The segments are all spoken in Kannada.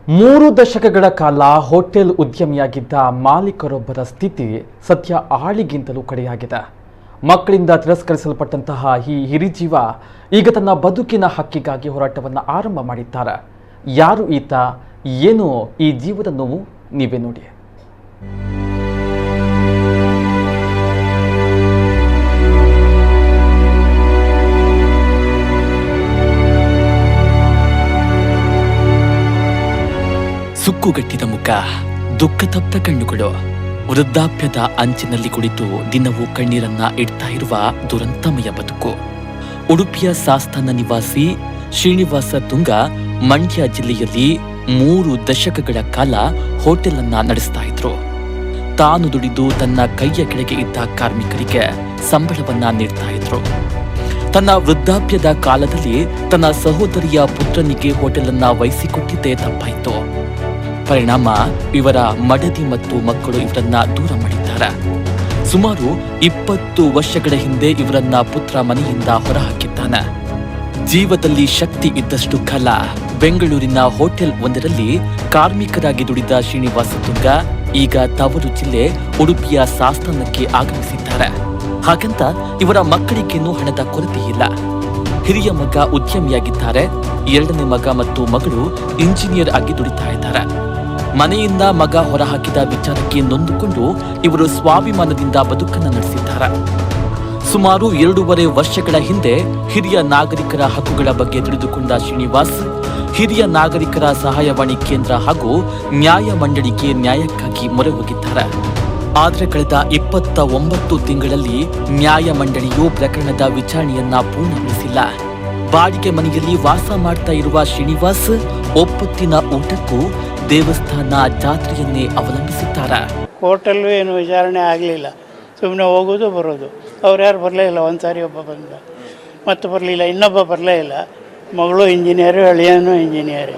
3 ದಶಕಗಳ ಕಾಲ ಹೋಟೆಲ್ ಉದ್ಯಮಿಯಾಗಿದ್ದ ಮಾಲೀಕರೊಬ್ಬರ ಸ್ಥಿತಿ ಸದ್ಯ ಆಳಿಗಿಂತಲೂ ಕಡೆಯಾಗಿದೆ. ಮಕ್ಕಳಿಂದ ತಿರಸ್ಕರಿಸಲ್ಪಟ್ಟಂತಹ ಈ ಹಿರಿಜೀವ ಈಗ ತನ್ನ ಬದುಕಿನ ಹಕ್ಕಿಗಾಗಿ ಹೋರಾಟವನ್ನು ಆರಂಭ ಮಾಡಿದ್ದಾರೆ. ಯಾರು ಈತ, ಏನು ಈ ಜೀವದ ನೋವು, ನೀವೇ ನೋಡಿ. ಸುಕ್ಕುಗಟ್ಟಿದ ಮುಖ, ದುಃಖತಪ್ತ ಕಣ್ಣುಗಳು, ವೃದ್ಧಾಪ್ಯದ ಅಂಚಿನಲ್ಲಿ ಕುಳಿತು ದಿನವೂ ಕಣ್ಣೀರನ್ನ ಇಡ್ತಾ ಇರುವ ದುರಂತಮಯ ಬದುಕು. ಉಡುಪಿಯ ಸಾಸ್ತಾನ ನಿವಾಸಿ ಶ್ರೀನಿವಾಸ ತುಂಗ ಮಂಡ್ಯ ಜಿಲ್ಲೆಯಲ್ಲಿ 3 ದಶಕಗಳ ಕಾಲ ಹೋಟೆಲ್ ಅನ್ನ ನಡೆಸ್ತಾ ಇದ್ರು. ತಾನು ದುಡಿದು ತನ್ನ ಕೈಯ ಕೆಳಗೆ ಇದ್ದ ಕಾರ್ಮಿಕರಿಗೆ ಸಂಬಳವನ್ನ ನೀಡ್ತಾ ಇದ್ರು. ತನ್ನ ವೃದ್ಧಾಪ್ಯದ ಕಾಲದಲ್ಲಿ ತನ್ನ ಸಹೋದರಿಯ ಪುತ್ರನಿಗೆ ಹೋಟೆಲ್ ಅನ್ನ ವಹಿಸಿಕೊಟ್ಟಿದ್ದೇ ತಪ್ಪಾಯಿತು. ಪರಿಣಾಮ ಇವರ ಮಡದಿ ಮತ್ತು ಮಕ್ಕಳು ಇವರನ್ನ ದೂರ ಮಾಡಿದ್ದಾರೆ. ಸುಮಾರು 20 ವರ್ಷಗಳ ಹಿಂದೆ ಇವರನ್ನ ಪುತ್ರ ಮನೆಯಿಂದ ಹೊರಹಾಕಿದ್ದಾನೆ. ಜೀವದಲ್ಲಿ ಶಕ್ತಿ ಇದ್ದಷ್ಟು ಕಾಲ ಬೆಂಗಳೂರಿನ ಹೋಟೆಲ್ ಒಂದರಲ್ಲಿ ಕಾರ್ಮಿಕರಾಗಿ ದುಡಿದ ಶ್ರೀನಿವಾಸ ತುಂಗ ಈಗ ತವರು ಜಿಲ್ಲೆ ಉಡುಪಿಯ ಸಾಸ್ತಾನಕ್ಕೆ ಆಗಮಿಸಿದ್ದಾರೆ. ಹಾಗಂತ ಇವರ ಮಕ್ಕಳಿಗೇನು ಹಣದ ಕೊರತೆ ಇಲ್ಲ. ಹಿರಿಯ ಮಗ ಉದ್ಯಮಿಯಾಗಿದ್ದಾರೆ. 2ನೇ ಮಗ ಮತ್ತು ಮಗಳು ಇಂಜಿನಿಯರ್ ಆಗಿ ದುಡಿತಾ ಇದ್ದಾರೆ. ಮನೆಯಿಂದ ಮಗ ಹೊರಹಾಕಿದ ವಿಚಾರಕ್ಕೆ ನೊಂದುಕೊಂಡು ಇವರು ಸ್ವಾಭಿಮಾನದಿಂದ ಬದುಕನ್ನು ನಡೆಸಿದ್ದಾರೆ. ಸುಮಾರು 2.5 ವರ್ಷಗಳ ಹಿಂದೆ ಹಿರಿಯ ನಾಗರಿಕರ ಹಕ್ಕುಗಳ ಬಗ್ಗೆ ತಿಳಿದುಕೊಂಡ ಶ್ರೀನಿವಾಸ್ ಹಿರಿಯ ನಾಗರಿಕರ ಸಹಾಯವಾಣಿ ಕೇಂದ್ರ ಹಾಗೂ ನ್ಯಾಯ ಮಂಡಳಿಗೆ ನ್ಯಾಯಕ್ಕಾಗಿ ಮೊರೆ ಹೋಗಿದ್ದಾರೆ. ಆದರೆ ಕಳೆದ 29 ತಿಂಗಳಲ್ಲಿ ನ್ಯಾಯ ಮಂಡಳಿಯು ಪ್ರಕರಣದ ವಿಚಾರಣೆಯನ್ನ ಪೂರ್ಣಗೊಳಿಸಿಲ್ಲ. ಬಾಡಿಗೆ ಮನೆಯಲ್ಲಿ ವಾಸ ಮಾಡ್ತಾ ಇರುವ ಶ್ರೀನಿವಾಸ್ ಒಪ್ಪತ್ತಿನ ಊಟಕ್ಕೂ ದೇವಸ್ಥಾನ ಜಾತ್ರೆಯನ್ನೇ ಅವಲಂಬಿಸಿದ್ದಾರೆ. ಹೋಟೆಲ್ಲು ಏನು ವಿಚಾರಣೆ ಆಗಲಿಲ್ಲ, ಸುಮ್ಮನೆ ಹೋಗೋದು ಬರೋದು. ಅವ್ರು ಯಾರು ಬರಲೇ ಇಲ್ಲ. ಒಂದು ಸಾರಿ ಒಬ್ಬ ಬಂದ, ಮತ್ತೆ ಬರಲಿಲ್ಲ, ಇನ್ನೊಬ್ಬ ಬರಲೇ ಇಲ್ಲ. ಮಗಳು ಇಂಜಿನಿಯರು, ಅಳಿಯನು ಇಂಜಿನಿಯರೇ.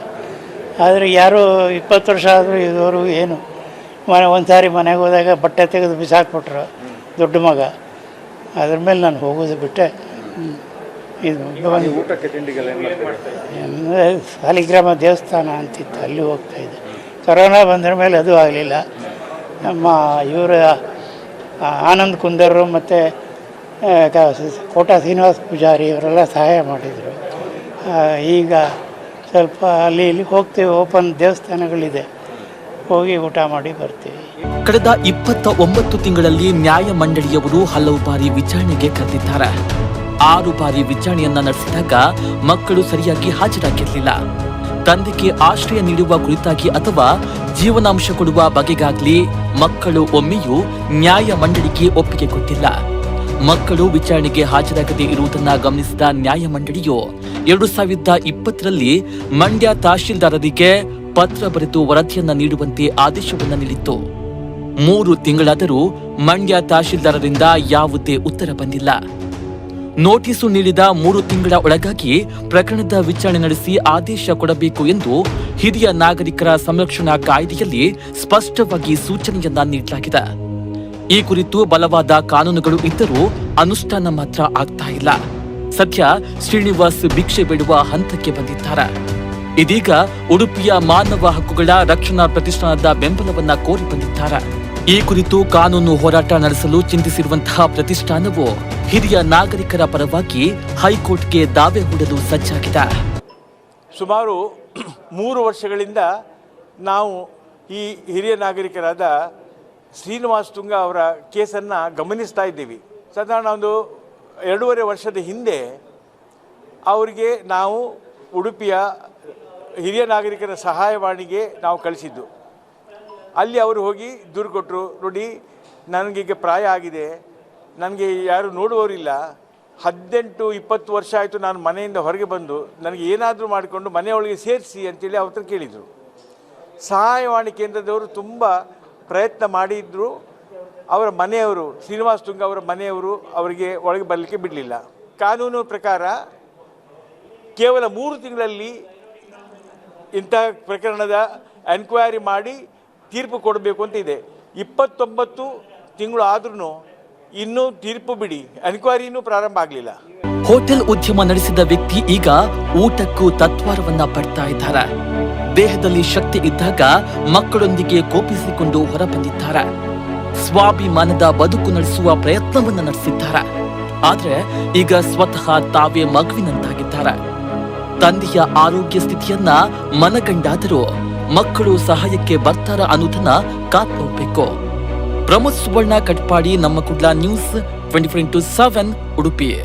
ಆದರೆ ಯಾರು 20 ವರ್ಷ ಆದರೂ ಇದುವರೆಗೂ ಏನು ಒಂದು ಸಾರಿ ಮನೆಗೆ ಹೋದಾಗ ಬಟ್ಟೆ ತೆಗೆದು ಬಿಸಾಕ್ಬಿಟ್ರು ದೊಡ್ಡ ಮಗ. ಅದ್ರ ಮೇಲೆ ನಾನು ಹೋಗೋದು ಬಿಟ್ಟೆ. ಇದು ಸಾಲಿಗ್ರಾಮ ದೇವಸ್ಥಾನ ಅಂತಿತ್ತು, ಅಲ್ಲಿ ಹೋಗ್ತಾಯಿದ್ದೆ. ಕೊರೋನಾ ಬಂದ್ರ ಮೇಲೆ ಅದು ಆಗಲಿಲ್ಲ. ನಮ್ಮ ಇವರ ಆನಂದ್ ಕುಂದರು ಮತ್ತು ಕೋಟ ಶ್ರೀನಿವಾಸ ಪೂಜಾರಿ ಇವರೆಲ್ಲ ಸಹಾಯ ಮಾಡಿದರು. ಈಗ ಸ್ವಲ್ಪ ಅಲ್ಲಿ ಇಲ್ಲಿ ಹೋಗ್ತೀವಿ, ಓಪನ್ ದೇವಸ್ಥಾನಗಳಿದೆ, ಹೋಗಿ ಊಟ ಮಾಡಿ ಬರ್ತೀವಿ. ಕಳೆದ 29 ತಿಂಗಳಲ್ಲಿ ನ್ಯಾಯ ಮಂಡಳಿಯವರು ಹಲವು ಬಾರಿ ವಿಚಾರಣೆಗೆ ಕರೆದಿದ್ದಾರೆ. 6 ಬಾರಿ ವಿಚಾರಣೆಯನ್ನ ನಡೆಸಿದಾಗ ಮಕ್ಕಳು ಸರಿಯಾಗಿ ಹಾಜರಾಗಿರಲಿಲ್ಲ. ತಂದೆಗೆ ಆಶ್ರಯ ನೀಡುವ ಕುರಿತಾಗಿ ಅಥವಾ ಜೀವನಾಂಶ ಕೊಡುವ ಬಗೆಗಾಗ್ಲಿ ಮಕ್ಕಳು ಒಮ್ಮೆಯೂ ನ್ಯಾಯ ಮಂಡಳಿಗೆ ಒಪ್ಪಿಗೆ ಕೊಟ್ಟಿಲ್ಲ. ಮಕ್ಕಳು ವಿಚಾರಣೆಗೆ ಹಾಜರಾಗದೇ ಇರುವುದನ್ನ ಗಮನಿಸಿದ ನ್ಯಾಯ ಮಂಡಳಿಯು 2020ರಲ್ಲಿ ಮಂಡ್ಯ ತಹಶೀಲ್ದಾರರಿಗೆ ಪತ್ರ ಬರೆದು ವರದಿಯನ್ನ ನೀಡುವಂತೆ ಆದೇಶವನ್ನ ನೀಡಿತ್ತು. 3 ತಿಂಗಳಾದರೂ ಮಂಡ್ಯ ತಹಶೀಲ್ದಾರರಿಂದ ಯಾವುದೇ ಉತ್ತರ ಬಂದಿಲ್ಲ. ನೋಟಿಸು ನೀಡಿದ 3 ತಿಂಗಳ ಒಳಗಾಗಿ ಪ್ರಕರಣದ ವಿಚಾರಣೆ ನಡೆಸಿ ಆದೇಶ ಕೊಡಬೇಕು ಎಂದು ಹಿರಿಯ ನಾಗರಿಕರ ಸಂರಕ್ಷಣಾ ಕಾಯ್ದೆಯಲ್ಲಿ ಸ್ಪಷ್ಟವಾಗಿ ಸೂಚನೆಯನ್ನ ನೀಡಲಾಗಿದೆ. ಈ ಕುರಿತು ಬಲವಾದ ಕಾನೂನುಗಳು ಇದ್ದರೂ ಅನುಷ್ಠಾನ ಮಾತ್ರ ಆಗ್ತಾ ಇಲ್ಲ. ಸದ್ಯ ಶ್ರೀನಿವಾಸ್ ಭಿಕ್ಷೆ ಬೇಡುವ ಹಂತಕ್ಕೆ ಬಂದಿದ್ದಾರೆ. ಇದೀಗ ಉಡುಪಿಯ ಮಾನವ ಹಕ್ಕುಗಳ ರಕ್ಷಣಾ ಪ್ರತಿಷ್ಠಾನದ ಬೆಂಬಲವನ್ನ ಕೋರಿ ಬಂದಿದ್ದಾರೆ. ಈ ಕುರಿತು ಕಾನೂನು ಹೋರಾಟ ನಡೆಸಲು ಚಿಂತಿಸಿರುವಂತಹ ಪ್ರತಿಷ್ಠಾನವು ಹಿರಿಯ ನಾಗರಿಕರ ಪರವಾಗಿ ಹೈಕೋರ್ಟ್ಗೆ ದಾವೆ ಹೂಡಲು ಸಜ್ಜಾಗಿದೆ. ಸುಮಾರು 3 ವರ್ಷಗಳಿಂದ ನಾವು ಈ ಹಿರಿಯ ನಾಗರಿಕರಾದ ಶ್ರೀನಿವಾಸ ತುಂಗ ಅವರ ಕೇಸನ್ನು ಗಮನಿಸ್ತಾ ಇದ್ದೀವಿ. ಸಾಧಾರಣ ಒಂದು 2.5 ವರ್ಷದ ಹಿಂದೆ ಅವರಿಗೆ ನಾವು ಉಡುಪಿಯ ಹಿರಿಯ ನಾಗರಿಕರ ಸಹಾಯವಾಣಿಗೆ ನಾವು ಕಳಿಸಿದ್ದು. ಅಲ್ಲಿ ಅವರು ಹೋಗಿ ದೂರು ಕೊಟ್ಟರು, ನೋಡಿ ನನಗೀಗ ಪ್ರಾಯ ಆಗಿದೆ, ನನಗೆ ಯಾರು ನೋಡುವವರಿಲ್ಲ, 18-20 ವರ್ಷ ಆಯಿತು ನಾನು ಮನೆಯಿಂದ ಹೊರಗೆ ಬಂದು, ನನಗೆ ಏನಾದರೂ ಮಾಡಿಕೊಂಡು ಮನೆಯೊಳಗೆ ಸೇರಿಸಿ ಅಂತೇಳಿ ಅವ್ರ ಕೇಳಿದರು. ಸಹಾಯವಾಣಿ ಕೇಂದ್ರದವರು ತುಂಬ ಪ್ರಯತ್ನ ಮಾಡಿದ್ರು. ಅವರ ಮನೆಯವರು, ಶ್ರೀನಿವಾಸ ತುಂಗ ಅವರ ಮನೆಯವರು ಅವರಿಗೆ ಒಳಗೆ ಬರಲಿಕ್ಕೆ ಬಿಡಲಿಲ್ಲ. ಕಾನೂನು ಪ್ರಕಾರ ಕೇವಲ 3 ತಿಂಗಳಲ್ಲಿ ಇಂಥ ಪ್ರಕರಣದ ಎನ್ಕ್ವೈರಿ ಮಾಡಿ ತೀರ್ಪು ಕೊಡಬೇಕು ಅಂತ ಇದೆ. 29 ತಿಂಗಳು ಆದ್ರೂ ಇನ್ನೂ ತೀರ್ಪು ಬಿಡಿ, ಎನ್ಕ್ವೈರಿನೂ ಪ್ರಾರಂಭ ಆಗಲಿಲ್ಲ. ಹೋಟೆಲ್ ಉದ್ಯಮ ನಡೆಸಿದ ವ್ಯಕ್ತಿ ಈಗ ಊಟಕ್ಕೂ ತತ್ವಾರವನ್ನ ಪಡ್ತಾ ಇದ್ದಾರೆ. ದೇಹದಲ್ಲಿ ಶಕ್ತಿ ಇದ್ದಾಗ ಮಕ್ಕಳೊಂದಿಗೆ ಕೋಪಿಸಿಕೊಂಡು ಹೊರಬಂದಿದ್ದಾರೆ. ಸ್ವಾಭಿಮಾನದ ಬದುಕು ನಡೆಸುವ ಪ್ರಯತ್ನವನ್ನು ನಡೆಸಿದ್ದಾರೆ. ಆದ್ರೆ ಈಗ ಸ್ವತಃ ತಾವೇ ಮಗುವಿನಂತಾಗಿದ್ದಾರೆ. ತಂದೆಯ ಆರೋಗ್ಯ ಸ್ಥಿತಿಯನ್ನ ಮನಗಂಡಾದರೂ ಮಕ್ಕಳು ಸಹಾಯಕ್ಕೆ ಬರ್ತಾರ ಅನ್ನೋದನ್ನ ಕಾತ್ ನೋಡ್ಬೇಕು. ಪ್ರಮೋದ್ ಸುವರ್ಣ, ಕಟ್ಪಾಡಿ, ನಮ್ಮ ಕುಡ್ಲ ನ್ಯೂಸ್ 24x7 ಉಡುಪಿ.